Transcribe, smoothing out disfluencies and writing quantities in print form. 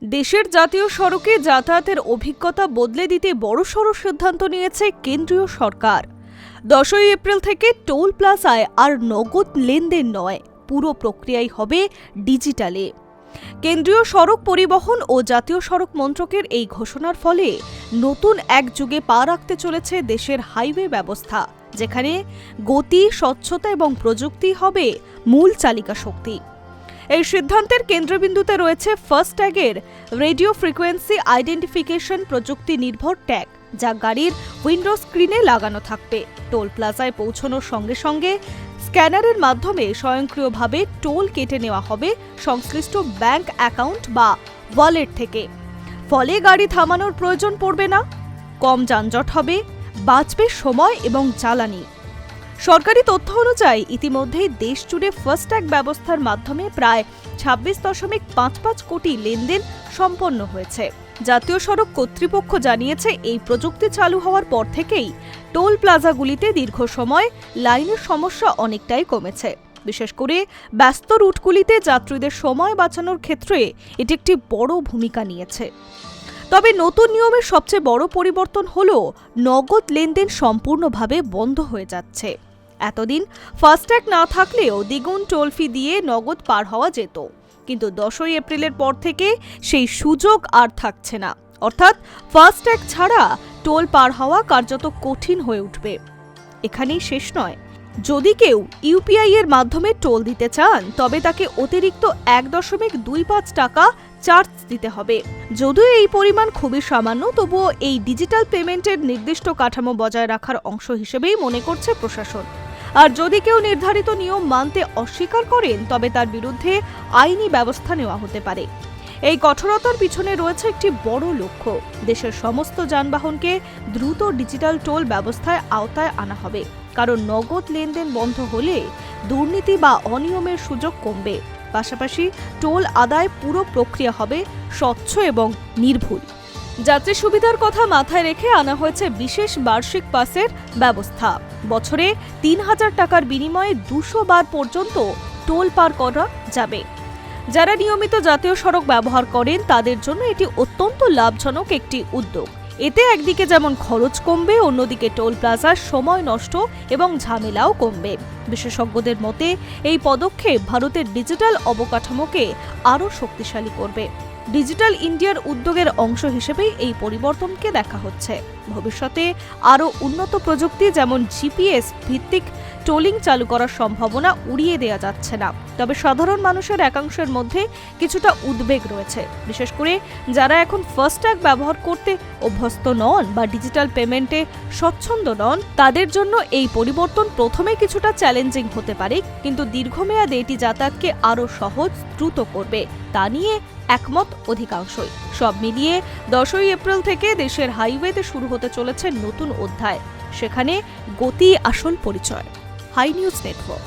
দেশের জাতীয় সড়কে যাতায়াতের অভিজ্ঞতা বদলে দিতে বড়সড় সিদ্ধান্ত নিয়েছে কেন্দ্রীয় সরকার। 10 এপ্রিল থেকে টোল প্লাজায় আর নগদ লেনদেন নয়, পুরো প্রক্রিয়াই হবে ডিজিটালে। কেন্দ্রীয় সড়ক পরিবহন ও জাতীয় সড়ক মন্ত্রকের এই ঘোষণার ফলে নতুন এক যুগে পা রাখতে চলেছে দেশের হাইওয়ে ব্যবস্থা, যেখানে গতি, স্বচ্ছতা এবং প্রযুক্তি হবে মূল চালিকা শক্তি। এই সিদ্ধান্তের কেন্দ্রবিন্দুতে রয়েছে ফাস্ট্যাগের রেডিও ফ্রিকোয়েন্সি আইডেন্টিফিকেশন প্রযুক্তি নির্ভর ট্যাগ, যা গাড়ির উইন্ডো স্ক্রিনে লাগানো থাকবে। টোল প্লাজায় পৌঁছানোর সঙ্গে সঙ্গে স্ক্যানারের মাধ্যমে স্বয়ংক্রিয়ভাবে টোল কেটে নেওয়া হবে সংশ্লিষ্ট ব্যাংক অ্যাকাউন্ট বা ওয়ালেট থেকে। ফলে গাড়ি থামানোর প্রয়োজন পড়বে না, কম যানজট হবে, বাঁচবে সময় এবং জ্বালানি। সরকারি তথ্য অনুযায়ী ইতিমধ্যেই দেশ জুড়ে ফাস্ট্যাগ ব্যবস্থার মাধ্যমে প্রায় 26.55 কোটি লেনদেন সম্পন্ন হয়েছে। জাতীয় সড়ক কর্তৃপক্ষ জানিয়েছে, এই প্রযুক্তি চালু হওয়ার পর থেকেই টোল প্লাজাগুলিতে দীর্ঘ সময় লাইনের সমস্যা অনেকটাই কমেছে। বিশেষ করে ব্যস্ত রুটগুলিতে যাত্রীদের সময় বাঁচানোর ক্ষেত্রে এটি একটি বড় ভূমিকা নিয়েছে। তবে নতুন নিয়মের সবচেয়ে বড় পরিবর্তন হল নগদ লেনদেন সম্পূর্ণভাবে বন্ধ হয়ে যাচ্ছে। এতদিন ফাস্ট্যাগ না থাকলেও দ্বিগুণ টোল ফি দিয়ে নগদ পার হওয়া যেত, কিন্তু 10 এপ্রিলের পর থেকে সেই সুযোগ আর থাকছে না। অর্থাৎ ফাস্ট্যাগ ছাড়া টোল পার হওয়া কার্যত কঠিন হয়ে উঠবে। এখানেই শেষ নয়, যদি কেউ ইউপিআই এর মাধ্যমে টোল দিতে চান তবে তাকে অতিরিক্ত 1.25 টাকা চার্জ দিতে হবে। যদিও এই পরিমাণ খুবই সামান্য, তবুও এই ডিজিটাল পেমেন্টের নির্দিষ্ট কাঠামো বজায় রাখার অংশ হিসেবেই মনে করছে প্রশাসন। আর যদি কেউ নির্ধারিত নিয়ম মানতে অস্বীকার করেন তবে তার বিরুদ্ধে আইনি ব্যবস্থা নেওয়া হতে পারে। এই কঠোরতার পিছনে রয়েছে একটি বড় লক্ষ্য, দেশের সমস্ত যানবাহনকে দ্রুত ডিজিটাল টোল ব্যবস্থায় আওতায় আনা হবে। কারণ নগদ লেনদেন বন্ধ হলে দুর্নীতি বা অনিয়মের সুযোগ কমবে, পাশাপাশি টোল আদায় পুরো প্রক্রিয়া হবে স্বচ্ছ এবং নির্ভুল। যাত্রী সুবিধার কথা মাথায় রেখে আনা হয়েছে বিশেষ বার্ষিক পাসের ব্যবস্থা। বছরে 3000 টাকার বিনিময়ে 200 বার পর্যন্ত টোল পার করা যাবে। যারা নিয়মিত জাতীয় সড়ক ব্যবহার করেন তাদের জন্য এটি অত্যন্ত লাভজনক একটি উদ্যোগ। এতে একদিকে যেমন খরচ কমবে, অন্যদিকে টোল প্লাজার সময় নষ্ট এবং ঝামেলাও কমবে। বিশেষজ্ঞদের মতে এই পদক্ষেপ ভারতের ডিজিটাল অবকাঠামোকে আরও শক্তিশালী করবে। ডিজিটাল ইন্ডিয়ার উদ্যোগের অংশ হিসেবেই এই পরিবর্তনকে দেখা হচ্ছে। ভবিষ্যতে আরও উন্নত প্রযুক্তি যেমন জিপিএস ভিত্তিক টোলিং চালু করার সম্ভাবনা উড়িয়ে দেওয়া যাচ্ছে না। তবে সাধারণ মানুষের একাংশের মধ্যে কিছুটা উদ্বেগ রয়েছে, বিশেষ করে যারা এখন ফাস্ট্যাগ ব্যবহার করতে অভ্যস্ত নন বা ডিজিটাল পেমেন্টে স্বচ্ছন্দ নন। তাদের জন্য এই পরিবর্তন প্রথমে কিছুটা চ্যালেঞ্জিং হতে পারে, কিন্তু দীর্ঘমেয়াদে এটি যাতায়াতকে আরও সহজ, দ্রুত করবে, তা নিয়ে একমত অধিকাংশই। সব মিলিয়ে 10 এপ্রিল থেকে দেশের হাইওয়েতে শুরু হতে চলেছে নতুন অধ্যায়, সেখানে গতি আসল পরিচয়। Hi News network.